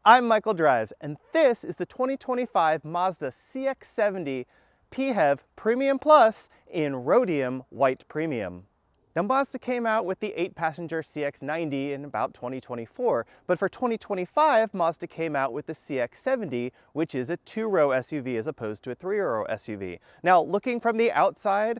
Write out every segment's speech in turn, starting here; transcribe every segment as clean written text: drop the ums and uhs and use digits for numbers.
I'm Michael Drives, and this is the 2025 Mazda CX-70 PHEV Premium Plus in Rhodium White Premium. Now, Mazda came out with the 8-passenger CX-90 in about 2024, but for 2025, Mazda came out with the CX-70, which is a 2-row SUV as opposed to a 3-row SUV. Now, looking from the outside,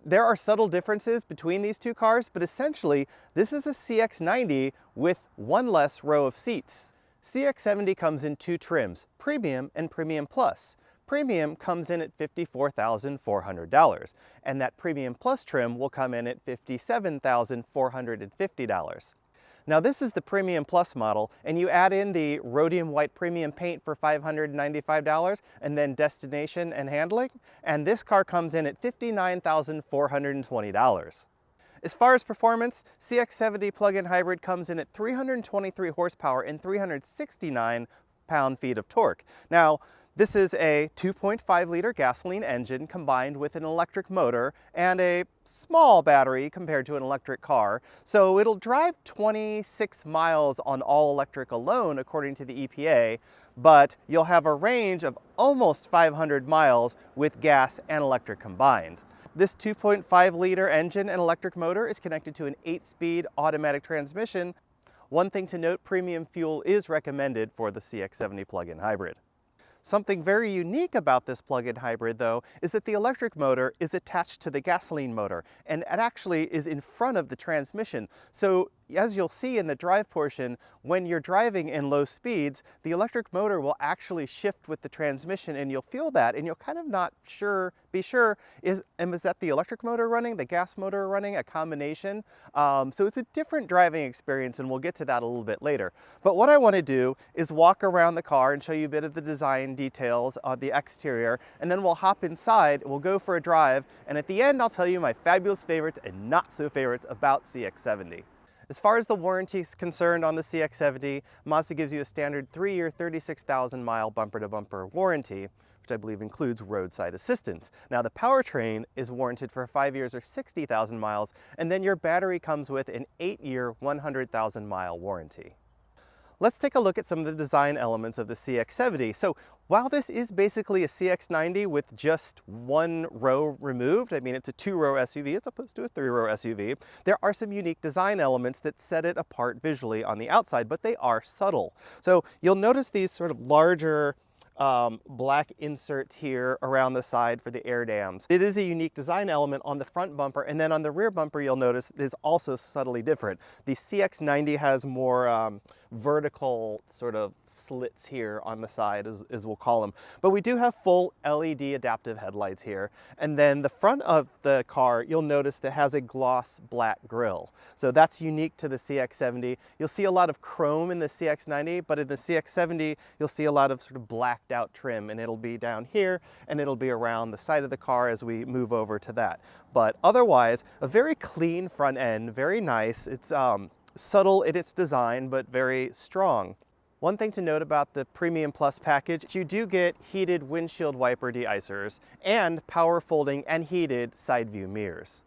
there are subtle differences between these two cars, but essentially, this is a CX-90 with one less row of seats. CX-70 comes in two trims, Premium and Premium Plus. Premium comes in at $54,400, and that Premium Plus trim will come in at $57,450. Now this is the Premium Plus model, and you add in the Rhodium White Premium paint for $595, and then destination and handling, and this car comes in at $59,420. As far as performance, CX-70 plug-in hybrid comes in at 323 horsepower and 369 pound-feet of torque. Now, this is a 2.5-liter gasoline engine combined with an electric motor and a small battery compared to an electric car. So it'll drive 26 miles on all electric alone, according to the EPA, but you'll have a range of almost 500 miles with gas and electric combined. This 2.5-liter engine and electric motor is connected to an 8-speed automatic transmission. One thing to note, premium fuel is recommended for the CX-70 plug-in hybrid. Something very unique about this plug-in hybrid, though, is that the electric motor is attached to the gasoline motor, and it actually is in front of the transmission. So, as you'll see in the drive portion, when you're driving in low speeds, the electric motor will actually shift with the transmission, and you'll feel that, and you'll kind of not be sure, is that the electric motor running, the gas motor running, a combination? So it's a different driving experience, and we'll get to that a little bit later. But what I want to do is walk around the car and show you a bit of the design details of the exterior, and then we'll hop inside, we'll go for a drive, and at the end I'll tell you my fabulous favorites and not so favorites about CX-70. As far as the warranty is concerned on the CX-70, Mazda gives you a standard 3-year, 36,000-mile bumper-to-bumper warranty, which I believe includes roadside assistance. Now, the powertrain is warranted for 5 years or 60,000 miles, and then your battery comes with an 8-year, 100,000-mile warranty. Let's take a look at some of the design elements of the CX-70. So while this is basically a CX-90 with just one row removed, I mean it's a 2-row SUV as opposed to a 3-row SUV, there are some unique design elements that set it apart visually on the outside, but they are subtle. So you'll notice these sort of larger black inserts here around the side for the air dams. It is a unique design element on the front bumper, and then on the rear bumper you'll notice is also subtly different. The CX-90 has more vertical sort of slits here on the side, as we'll call them. But we do have full LED adaptive headlights here. And then the front of the car, you'll notice that has a gloss black grille. So that's unique to the CX-70. You'll see a lot of chrome in the CX-90, but in the CX-70, you'll see a lot of sort of blacked out trim, and it'll be down here, and it'll be around the side of the car as we move over to that. But otherwise, a very clean front end, very nice. It's subtle in its design, but very strong. One thing to note about the Premium Plus package, you do get heated windshield wiper de-icers and power folding and heated side view mirrors.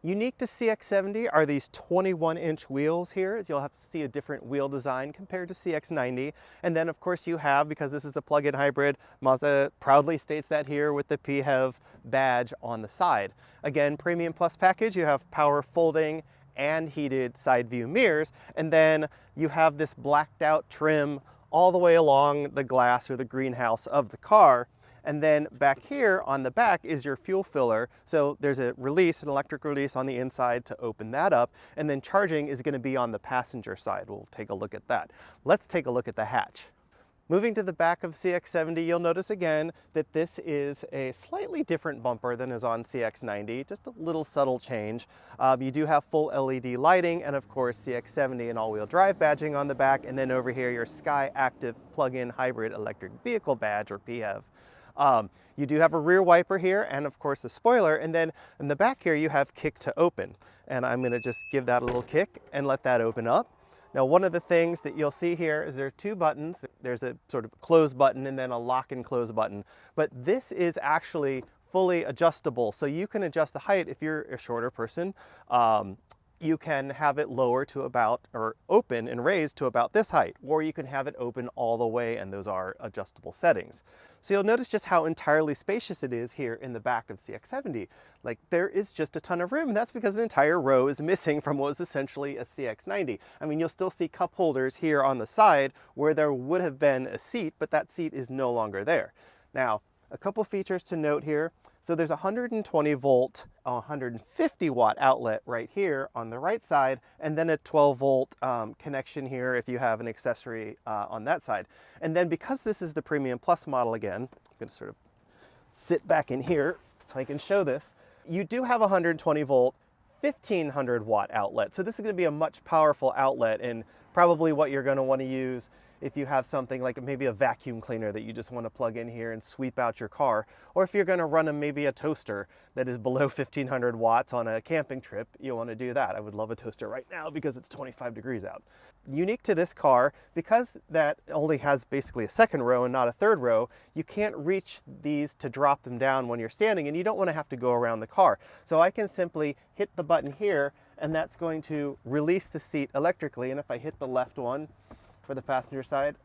Unique to CX-70 are these 21-inch wheels here. You'll have to see a different wheel design compared to CX-90. And then of course you have, because this is a plug-in hybrid, Mazda proudly states that here with the PHEV badge on the side. Again, Premium Plus package, you have power folding and heated side view mirrors, and then you have this blacked out trim all the way along the glass or the greenhouse of the car. And then back here on the back is your fuel filler. So there's a release, an electric release on the inside to open that up, and then charging is going to be on the passenger side. We'll take a look at that. Let's take a look at the hatch. Moving to the back of CX-70, you'll notice again that this is a slightly different bumper than is on CX-90, just a little subtle change. You do have full LED lighting, and of course CX-70 and all-wheel drive badging on the back, and then over here your Sky Active plug-in hybrid electric vehicle badge, or PHEV. You do have a rear wiper here, and of course the spoiler, and then in the back here you have kick to open. And I'm going to just give that a little kick and let that open up. Now, one of the things that you'll see here is there are two buttons. There's a sort of close button and then a lock and close button. But this is actually fully adjustable, so you can adjust the height if you're a shorter person. you can have it lower to about, or open and raised to about this height, or you can have it open all the way, and those are adjustable settings. So you'll notice just how entirely spacious it is here in the back of CX-70. Like, there is just a ton of room, and that's because an entire row is missing from what was essentially a CX-90. I mean, you'll still see cup holders here on the side where there would have been a seat, but that seat is no longer there. Now, a couple features to note here. So there's a 120 volt, 150 watt outlet right here on the right side, and then a 12 volt connection here if you have an accessory on that side. And then because this is the Premium Plus model again, I'm going to sort of sit back in here so I can show this. You do have a 120 volt, 1500 watt outlet. So this is going to be a much powerful outlet, and probably what you're going to want to use if you have something like maybe a vacuum cleaner that you just want to plug in here and sweep out your car, or if you're going to run maybe a toaster that is below 1500 watts on a camping trip, you'll want to do that. I would love a toaster right now because it's 25 degrees out. Unique to this car, because that only has basically a second row and not a third row, you can't reach these to drop them down when you're standing, and you don't want to have to go around the car. So I can simply hit the button here, and that's going to release the seat electrically, and if I hit the left one, for the passenger side,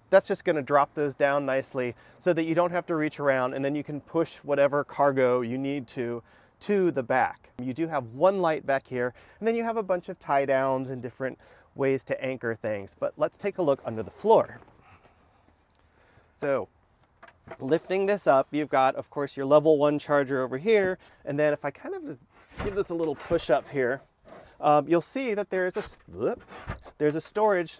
that's just going to drop those down nicely so that you don't have to reach around, and then you can push whatever cargo you need to the back. You do have one light back here, and then you have a bunch of tie downs and different ways to anchor things. But let's take a look under the floor. So lifting this up, you've got, of course, your level 1 charger over here, and then if I kind of just give this a little push up here, you'll see that there's a storage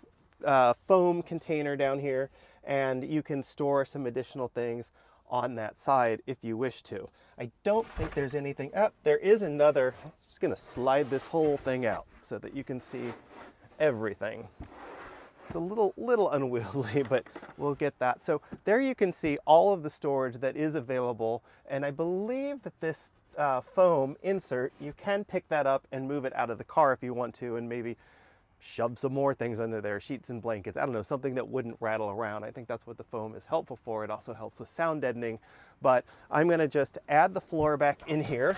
foam container down here, and you can store some additional things on that side if you wish to. I don't think there's anything up. There is another. I'm just going to slide this whole thing out so that you can see everything. It's a little unwieldy, but we'll get that. So there you can see all of the storage that is available, and I believe that this foam insert, you can pick that up and move it out of the car if you want to, and maybe shove some more things under there, sheets and blankets, I don't know, something that wouldn't rattle around. I think that's what the foam is helpful for. It also helps with sound deadening. But I'm going to just add the floor back in here,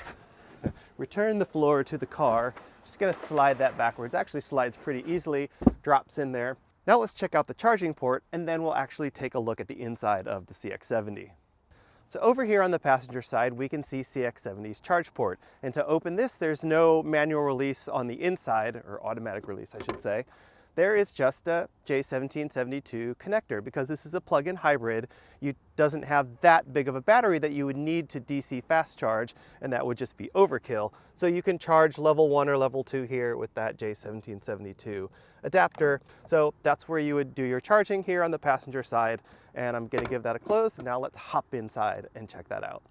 return the floor to the car, just going to slide that backwards. Actually slides pretty easily, drops in there. Now let's check out the charging port, and then we'll actually take a look at the inside of the CX-70. So over here on the passenger side, we can see CX-70's charge port. And to open this, there's no manual release on the inside, or automatic release, I should say. There is just a J1772 connector. Because this is a plug-in hybrid, it doesn't have that big of a battery that you would need to DC fast charge, and that would just be overkill. So you can charge level 1 or level 2 here with that J1772 adapter. So that's where you would do your charging here on the passenger side. And I'm going to give that a close. Now let's hop inside and check that out.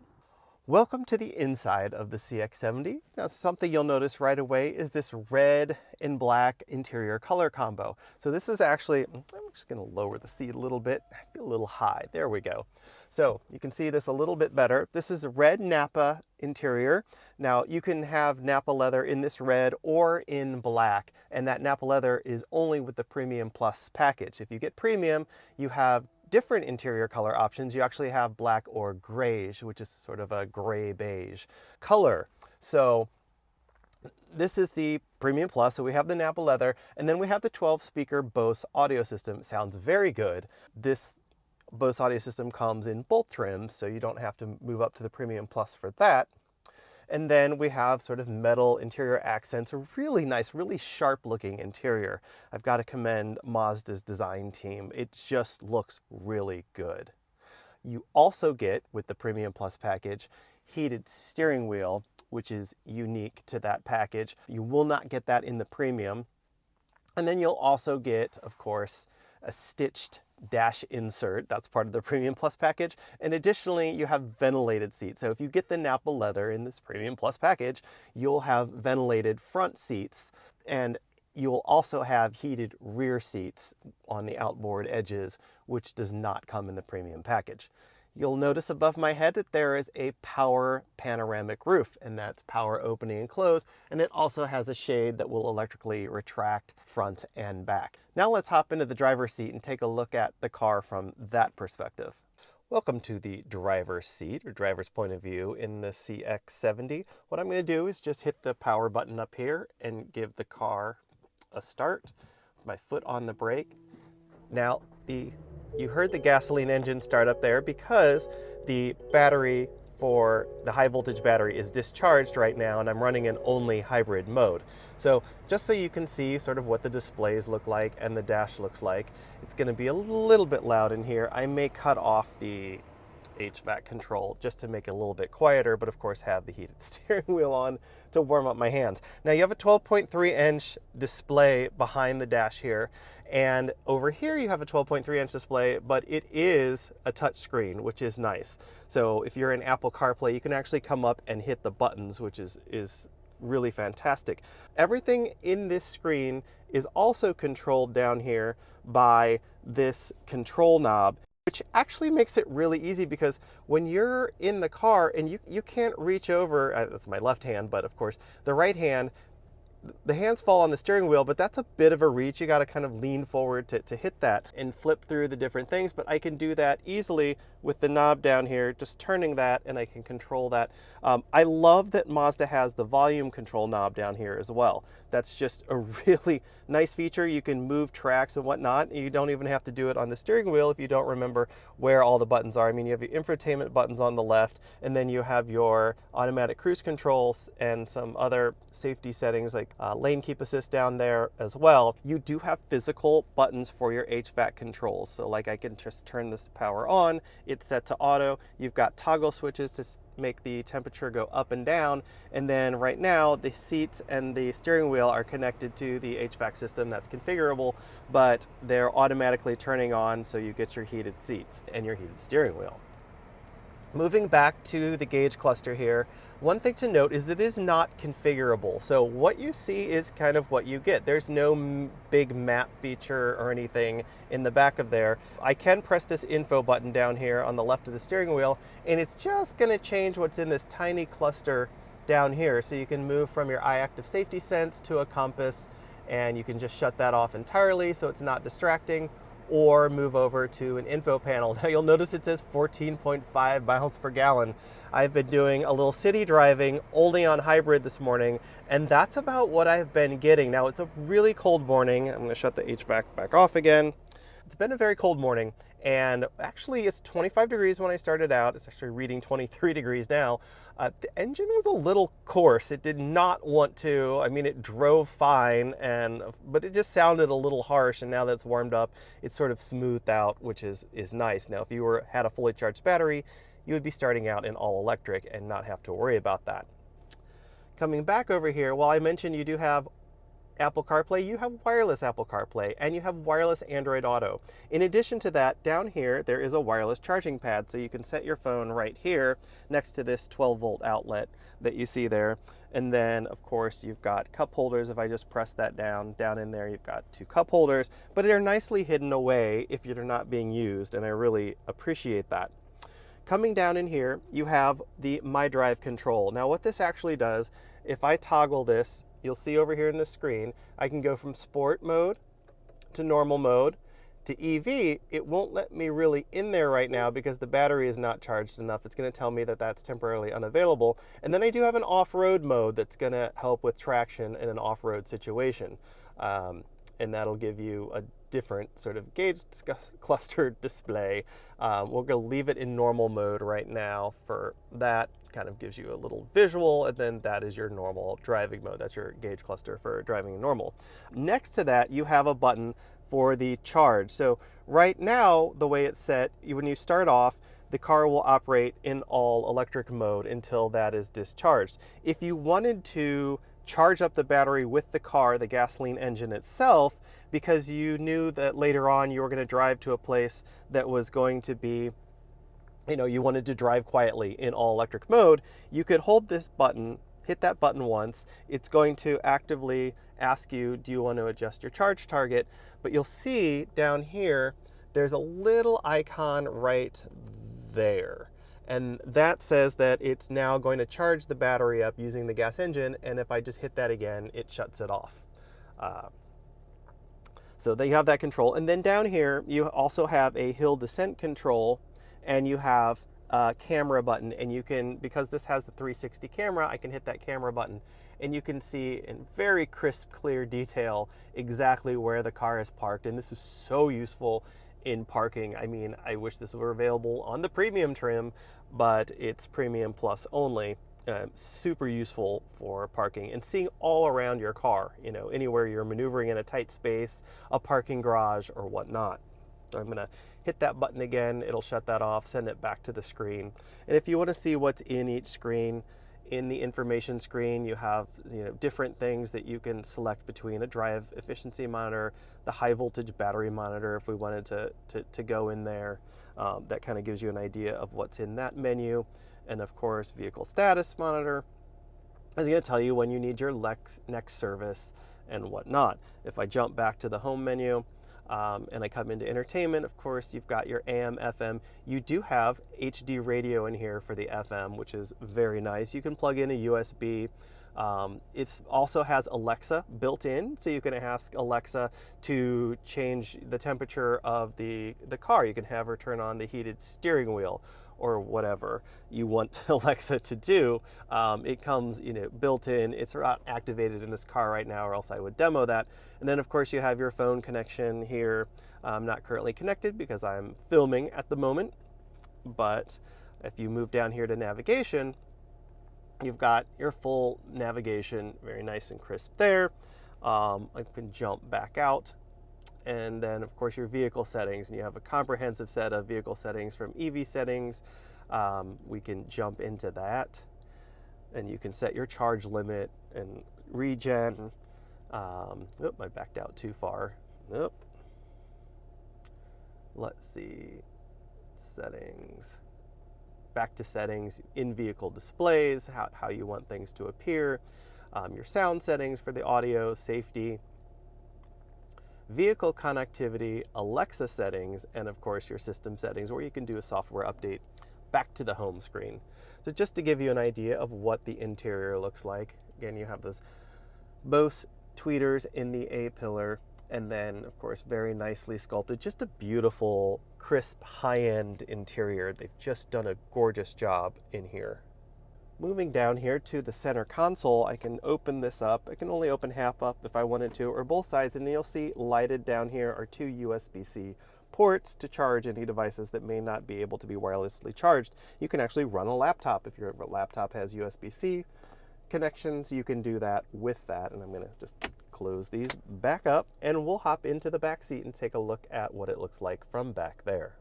Welcome to the inside of the CX-70. Now, something you'll notice right away is this red and black interior color combo. So this is actually, I'm just going to lower the seat a little bit, a little high. There we go. So you can see this a little bit better. This is a red Nappa interior. Now you can have Nappa leather in this red or in black, and that Nappa leather is only with the Premium Plus package. If you get Premium, you have different interior color options. You actually have black or grayish, which is sort of a gray beige color. So this is the Premium Plus. So we have the Nappa leather, and then we have the 12-speaker Bose audio system. It sounds very good. This Bose audio system comes in both trims, so you don't have to move up to the Premium Plus for that. And then we have sort of metal interior accents, a really nice, really sharp looking interior. I've got to commend Mazda's design team. It just looks really good. You also get, with the Premium Plus package, heated steering wheel, which is unique to that package. You will not get that in the Premium. And then you'll also get, of course, a stitched dash insert. That's part of the Premium Plus package. And additionally, you have ventilated seats. So if you get the Nappa leather in this Premium Plus package, you'll have ventilated front seats, and you'll also have heated rear seats on the outboard edges, which does not come in the Premium package. You'll notice above my head that there is a power panoramic roof, and that's power opening and close, and it also has a shade that will electrically retract front and back. Now let's hop into the driver's seat and take a look at the car from that perspective. Welcome to the driver's seat or driver's point of view in the CX-70. What I'm going to do is just hit the power button up here and give the car a start. My foot on the brake. Now, you heard the gasoline engine start up there because the battery for the high voltage battery is discharged right now, and I'm running in only hybrid mode. So just so you can see sort of what the displays look like and the dash looks like, it's going to be a little bit loud in here. I may cut off the HVAC control just to make it a little bit quieter, but of course have the heated steering wheel on to warm up my hands. Now you have a 12.3-inch display behind the dash here, and over here you have a 12.3-inch display, but it is a touch screen, which is nice. So if you're in Apple CarPlay, you can actually come up and hit the buttons, which is really fantastic. Everything in this screen is also controlled down here by this control knob, which actually makes it really easy because when you're in the car and you can't reach over, that's my left hand, but of course the right hand, the hands fall on the steering wheel, but that's a bit of a reach. You got to kind of lean forward to hit that and flip through the different things, but I can do that easily with the knob down here, just turning that, and I can control that. I love that Mazda has the volume control knob down here as well. That's just a really nice feature. You can move tracks and whatnot. You don't even have to do it on the steering wheel if you don't remember where all the buttons are. I mean, you have your infotainment buttons on the left, and then you have your automatic cruise controls and some other safety settings like lane keep assist down there as well. You do have physical buttons for your HVAC controls. So like I can just turn this power on, it's set to auto. You've got toggle switches to make the temperature go up and down, and then right now the seats and the steering wheel are connected to the HVAC system that's configurable, but they're automatically turning on so you get your heated seats and your heated steering wheel. Moving back to the gauge cluster here, one thing to note is that it is not configurable. So what you see is kind of what you get. There's no big map feature or anything in the back of there. I can press this info button down here on the left of the steering wheel, and it's just going to change what's in this tiny cluster down here. So you can move from your eye active safety sense to a compass, and you can just shut that off entirely so it's not distracting, or move over to an info panel. Now you'll notice it says 14.5 miles per gallon. I've been doing a little city driving only on hybrid this morning, and that's about what I've been getting. Now it's a really cold morning. I'm gonna shut the HVAC back off again. It's been a very cold morning, and actually it's 25 degrees when I started out. It's actually reading 23 degrees now. The engine was a little coarse. It did not want to. I mean, it drove fine, but it just sounded a little harsh, and now that it's warmed up, it's sort of smoothed out, which is nice. Now, if you had a fully charged battery, you would be starting out in all electric and not have to worry about that. Coming back over here, while I mentioned you do have Apple CarPlay, you have wireless Apple CarPlay, and you have wireless Android Auto. In addition to that, down here, there is a wireless charging pad, so you can set your phone right here next to this 12-volt outlet that you see there. And then, of course, you've got cup holders. If I just press that down in there, you've got two cup holders, but they're nicely hidden away if you're not being used, and I really appreciate that. Coming down in here, you have the My Drive control. Now, what this actually does, if I toggle this, you'll see over here in the screen, I can go from sport mode to normal mode to EV. It won't let me really in there right now because the battery is not charged enough. It's going to tell me that that's temporarily unavailable. And then I do have an off-road mode that's going to help with traction in an off-road situation. And that'll give you a different sort of gauge cluster display. We're going to leave it in normal mode right now for that. Kind of gives you a little visual, and then that is your normal driving mode. That's your gauge cluster for driving in normal. Next to that, you have a button for the charge. So right now, the way it's set, when you start off, the car will operate in all electric mode until that is discharged. If you wanted to charge up the battery with the car, the gasoline engine itself, because you knew that later on you were going to drive to a place that was going to be, you wanted to drive quietly in all electric mode, you could hold this button, hit that button once. It's going to actively ask you, do you want to adjust your charge target? But you'll see down here, there's a little icon right there. And that says that it's now going to charge the battery up using the gas engine. And if I just hit that again, it shuts it off. So there you have that control. And then down here, you also have a hill descent control. and you have a camera button, and you can, because this has the 360 camera, I can hit that camera button and you can see in very crisp, clear detail exactly where the car is parked. And this is so useful in parking. I mean, I wish this were available on the premium trim, but it's premium plus only. Super useful for parking and seeing all around your car, you know, anywhere you're maneuvering in a tight space, a parking garage or whatnot. So I'm gonna hit that button again, it'll shut that off, send it back to the screen. And if you wanna see what's in each screen, in the information screen, you have, you know, different things that you can select between: a drive efficiency monitor, the high voltage battery monitor if we wanted to go in there. That kind of gives you an idea of what's in that menu. And of course, vehicle status monitor is going to tell you when you need your next service and whatnot. If I jump back to the home menu, and I come into entertainment, of course, you've got your AM, FM. You do have HD radio in here for the FM, which is very nice. You can plug in a USB. It also has Alexa built in, so you can ask Alexa to change the temperature of the car. You can have her turn on the heated steering wheel or whatever you want Alexa to do. It comes, you know, built in. It's not activated in this car right now, or else I would demo that. And then of course you have your phone connection here. I'm not currently connected because I'm filming at the moment, but if you move down here to navigation, you've got your full navigation, very nice and crisp there. I can jump back out. And then of course your vehicle settings, and you have a comprehensive set of vehicle settings from EV settings. We can jump into that, and you can set your charge limit and regen. Oop, I backed out too far. Nope. Let's see, settings, back to settings, in-vehicle displays, how you want things to appear, your sound settings for the audio, safety, vehicle connectivity, Alexa settings, and of course your system settings, where you can do a software update back to the home screen. So just to give you an idea of what the interior looks like, again, you have those Bose tweeters in the A-pillar, and then of course very nicely sculpted, just a beautiful, crisp, high-end interior. They've just done a gorgeous job in here. Moving down here to the center console, I can open this up. I can only open half up if I wanted to, or both sides, and you'll see lighted down here are two USB-C ports to charge any devices that may not be able to be wirelessly charged. You can actually run a laptop. If your laptop has USB-C connections, you can do that with that. And I'm gonna just close these back up, and we'll hop into the back seat and take a look at what it looks like from back there.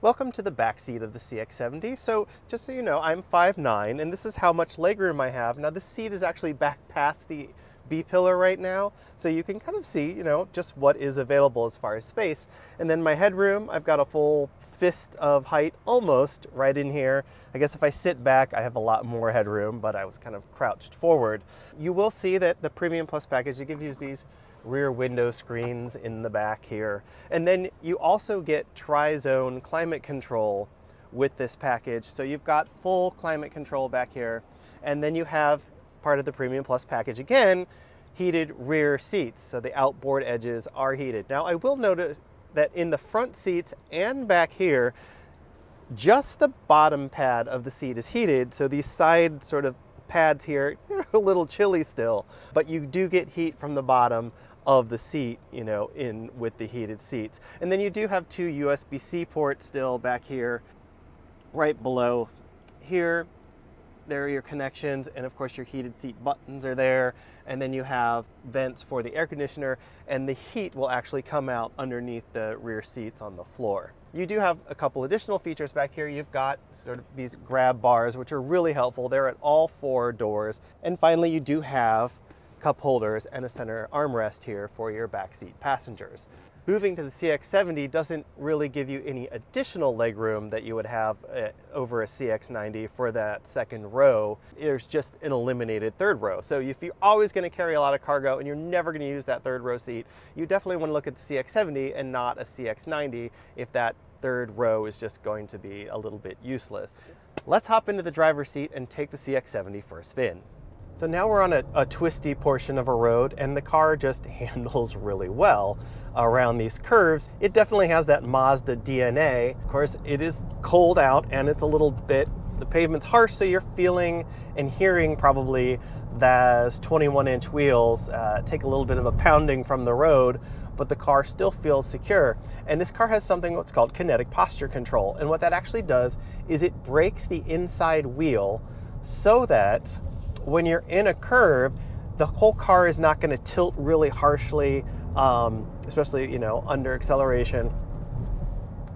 Welcome to the back seat of the CX-70. So just so you know, I'm 5'9", and this is how much legroom I have. Now this seat is actually back past the B-pillar right now, so you can kind of see, you know, just what is available as far as space. And then my headroom, I've got a full fist of height almost right in here. I guess if I sit back, I have a lot more headroom, but I was kind of crouched forward. You will see that the Premium Plus package, it gives you these rear window screens in the back here. And then you also get tri-zone climate control with this package. So you've got full climate control back here. And then you have part of the Premium Plus package again, heated rear seats. So the outboard edges are heated. Now I will note that in the front seats and back here, just the bottom pad of the seat is heated. So these side sort of pads here, they're a little chilly still, but you do get heat from the bottom of the seat, you know, in with the heated seats. And then you do have two USB-C ports still back here, right below here. There are your connections, and of course your heated seat buttons are there. And then you have vents for the air conditioner, and the heat will actually come out underneath the rear seats on the floor. You do have a couple additional features back here. You've got sort of these grab bars, which are really helpful. They're at all four doors. And finally, you do have cup holders and a center armrest here for your backseat passengers. Moving to the CX-70 doesn't really give you any additional legroom that you would have over a CX-90 for that second row. There's just an eliminated third row. So if you're always going to carry a lot of cargo and you're never going to use that third row seat, you definitely want to look at the CX-70 and not a CX-90 if that third row is just going to be a little bit useless. Let's hop into the driver's seat and take the CX-70 for a spin. So now we're on a twisty portion of a road, and the car just handles really well around these curves. It definitely has that Mazda DNA. Of course, it is cold out and it's a little bit, the pavement's harsh, so you're feeling and hearing probably those 21-inch wheels take a little bit of a pounding from the road, but the car still feels secure. And this car has something what's called kinetic posture control. And what that actually does is it brakes the inside wheel so that when you're in a curve, the whole car is not going to tilt really harshly, especially, you know, under acceleration.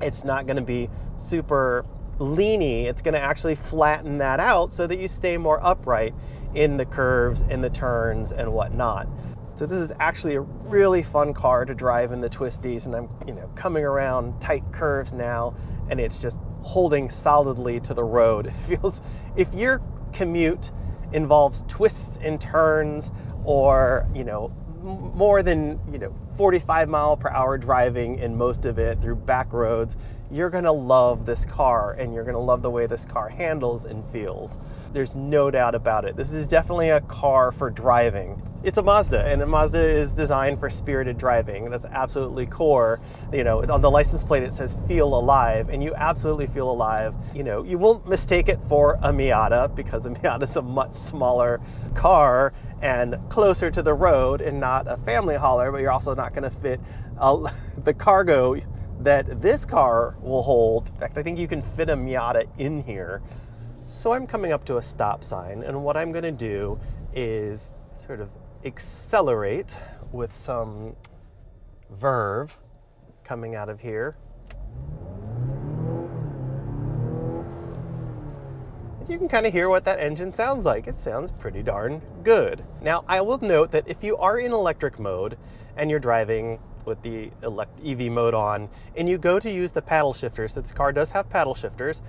It's not going to be super leany. It's going to actually flatten that out so that you stay more upright in the curves and the turns and whatnot. So this is actually a really fun car to drive in the twisties, and I'm, you know, coming around tight curves now, and it's just holding solidly to the road. It feels, if your commute involves twists and turns, or, you know, more than, you know, 45 mile per hour driving in most of it through back roads, you're gonna love this car, and you're gonna love the way this car handles and feels. There's no doubt about it. This is definitely a car for driving. It's a Mazda, and a Mazda is designed for spirited driving. That's absolutely core. You know, on the license plate it says feel alive, and you absolutely feel alive. You know, you won't mistake it for a Miata, because a Miata is a much smaller car and closer to the road and not a family hauler, but you're also not gonna fit the cargo that this car will hold. In fact, I think you can fit a Miata in here. So I'm coming up to a stop sign, and what I'm gonna do is sort of accelerate with some verve coming out of here. You can kind of hear what that engine sounds like. It sounds pretty darn good. Now, I will note that if you are in electric mode and you're driving with the EV mode on, and you go to use the paddle shifters, so this car does have paddle shifters,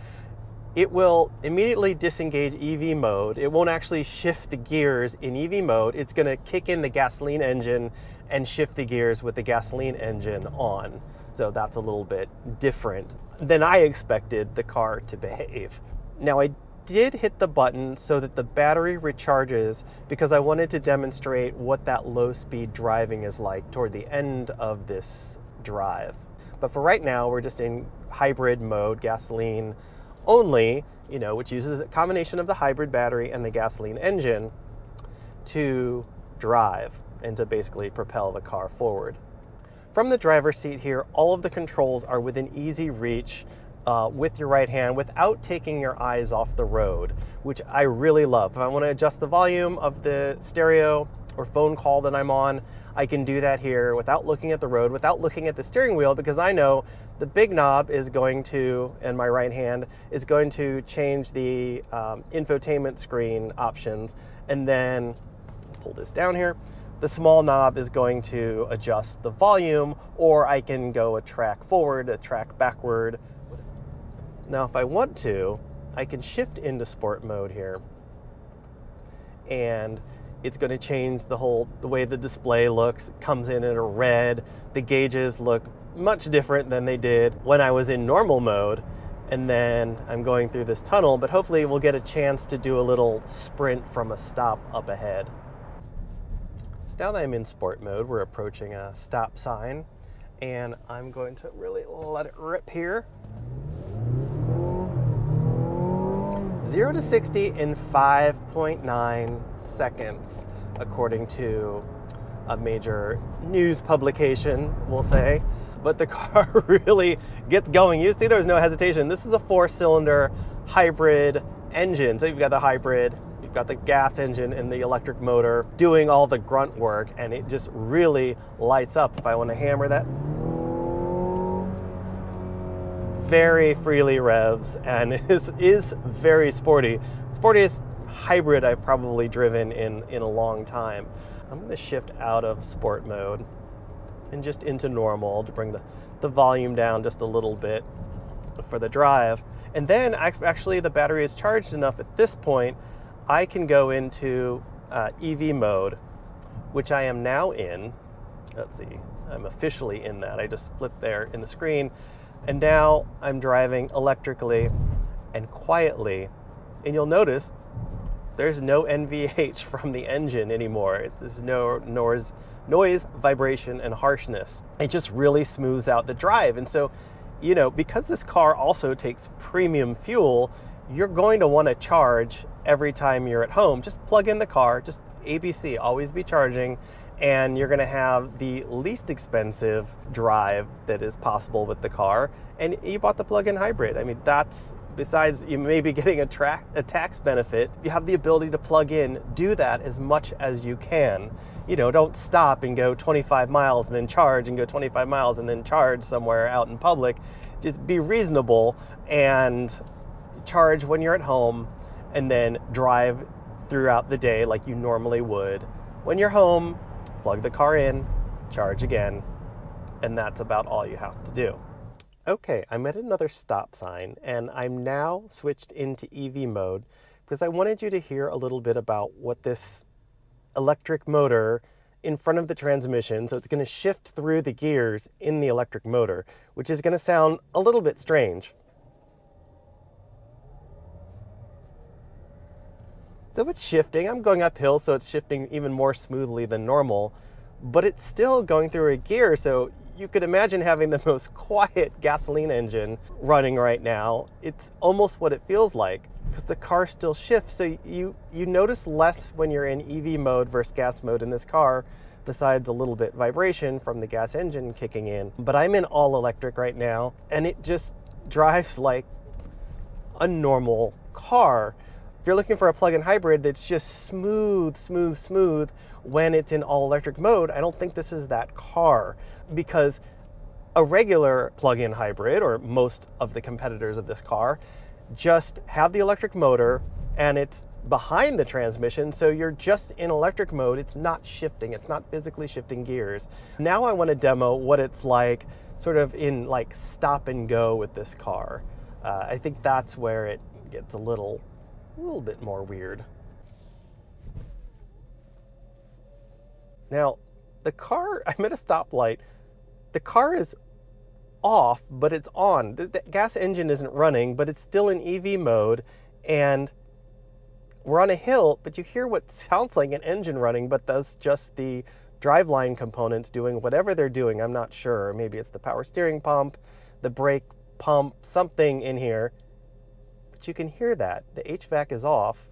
it will immediately disengage EV mode. It won't actually shift the gears in EV mode. It's gonna kick in the gasoline engine and shift the gears with the gasoline engine on. So that's a little bit different than I expected the car to behave. Now, I did hit the button so that the battery recharges, because I wanted to demonstrate what that low speed driving is like toward the end of this drive. But for right now, we're just in hybrid mode, gasoline only, you know, which uses a combination of the hybrid battery and the gasoline engine to drive and to basically propel the car forward. From the driver's seat here, all of the controls are within easy reach with your right hand without taking your eyes off the road, which I really love. If I want to adjust the volume of the stereo or phone call that I'm on, I can do that here without looking at the road, without looking at the steering wheel, because I know the big knob is going to, and my right hand is going to change the infotainment screen options, and then pull this down here. The small knob is going to adjust the volume, or I can go a track forward, a track backward. Now, if I want to, I can shift into sport mode here, and it's going to change the way the display looks. It comes in at a red. The gauges look much different than they did when I was in normal mode. And then I'm going through this tunnel, but hopefully we'll get a chance to do a little sprint from a stop up ahead. So now that I'm in sport mode, we're approaching a stop sign, and I'm going to really let it rip here. 0 to 60 in 5.9 seconds, according to a major news publication, we'll say. But the car really gets going. You see there's no hesitation. This is a 4-cylinder hybrid engine. So you've got the hybrid, you've got the gas engine and the electric motor doing all the grunt work, and it just really lights up. If I want to hammer that, very freely revs, and is very sporty. Sportiest hybrid I've probably driven in a long time. I'm going to shift out of sport mode and just into normal to bring the volume down just a little bit for the drive. And then actually the battery is charged enough at this point, I can go into EV mode, which I am now in. Let's see, I'm officially in that. I just flipped there in the screen. And now I'm driving electrically and quietly. And you'll notice There's no NVH from the engine anymore. There's no noise, vibration, and harshness. It just really smooths out the drive. And so, you know, because this car also takes premium fuel, you're going to want to charge every time you're at home. Just plug in the car, just ABC, always be charging, and you're going to have the least expensive drive that is possible with the car. And you bought the plug-in hybrid. I mean, that's, besides you may be getting a tax benefit, you have the ability to plug in, do that as much as you can. You know, don't stop and go 25 miles and then charge, and go 25 miles and then charge somewhere out in public. Just be reasonable and charge when you're at home, and then drive throughout the day like you normally would. When you're home, plug the car in, charge again, and that's about all you have to do. Okay, I'm at another stop sign, and I'm now switched into EV mode because I wanted you to hear a little bit about what this electric motor in front of the transmission, so it's going to shift through the gears in the electric motor, which is going to sound a little bit strange. So it's shifting. I'm going uphill, so it's shifting even more smoothly than normal, but it's still going through a gear, so you could imagine having the most quiet gasoline engine running right now. It's almost what it feels like, because the car still shifts, so you notice less when you're in EV mode versus gas mode in this car, besides a little bit vibration from the gas engine kicking in. But I'm in all electric right now, and it just drives like a normal car. If you're looking for a plug-in hybrid that's just smooth when it's in all-electric mode, I don't think this is that car, because a regular plug-in hybrid, or most of the competitors of this car, just have the electric motor and it's behind the transmission, so you're just in electric mode. It's not shifting, it's not physically shifting gears. Now I want to demo what it's like sort of in like stop and go with this car. I think that's where it gets a little bit more weird. Now, the car, I'm at a stoplight. The car is off, but it's on. The gas engine isn't running, but it's still in EV mode, and we're on a hill, but you hear what sounds like an engine running, but that's just the driveline components doing whatever they're doing. I'm not sure. Maybe it's the power steering pump, the brake pump, something in here. You can hear that. The HVAC is off,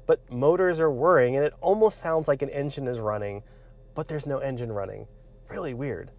but motors are whirring, and it almost sounds like an engine is running, but there's no engine running. Really weird.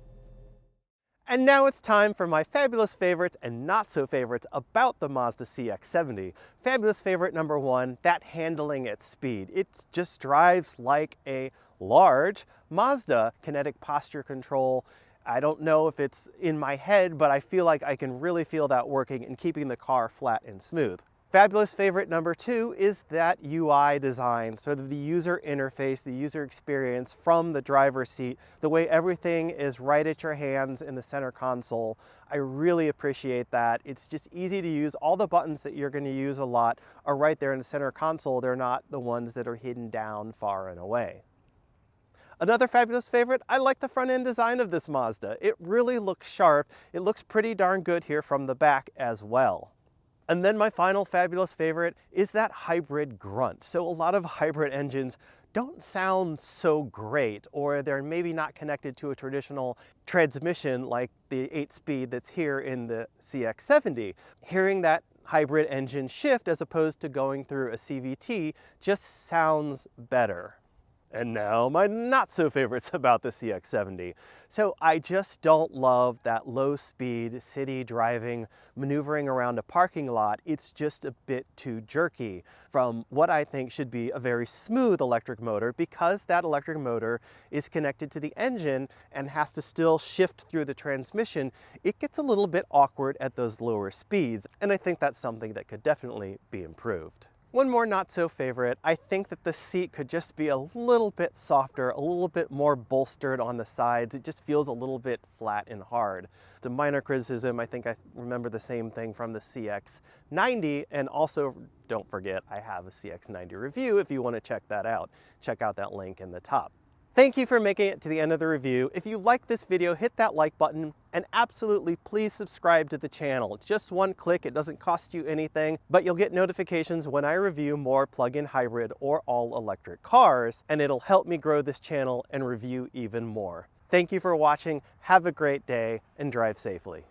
And now it's time for my fabulous favorites and not so favorites about the Mazda CX-70. Fabulous favorite number one, that handling at speed. It just drives like a large Mazda. Kinetic posture control. I don't know if it's in my head, but I feel like I can really feel that working and keeping the car flat and smooth. Fabulous favorite number two is that UI design, sort of the user interface, the user experience from the driver's seat, the way everything is right at your hands in the center console. I really appreciate that. It's just easy to use. All the buttons that you're going to use a lot are right there in the center console. They're not the ones that are hidden down far and away. Another fabulous favorite, I like the front end design of this Mazda. It really looks sharp. It looks pretty darn good here from the back as well. And then my final fabulous favorite is that hybrid grunt. So a lot of hybrid engines don't sound so great, or they're maybe not connected to a traditional transmission like the 8-speed that's here in the CX-70. Hearing that hybrid engine shift as opposed to going through a CVT just sounds better. And now my not so favorites about the CX-70. So I just don't love that low speed city driving, maneuvering around a parking lot. It's just a bit too jerky from what I think should be a very smooth electric motor, because that electric motor is connected to the engine and has to still shift through the transmission. It gets a little bit awkward at those lower speeds, and I think that's something that could definitely be improved. One more not so favorite, I think that the seat could just be a little bit softer, a little bit more bolstered on the sides. It just feels a little bit flat and hard. It's a minor criticism. I think I remember the same thing from the CX-90, and also don't forget I have a CX-90 review if you want to check that out. Check out that link in the top. Thank you for making it to the end of the review. If you like this video, hit that like button and absolutely please subscribe to the channel. It's just one click, it doesn't cost you anything, but you'll get notifications when I review more plug-in hybrid or all-electric cars, and it'll help me grow this channel and review even more. Thank you for watching, have a great day, and drive safely.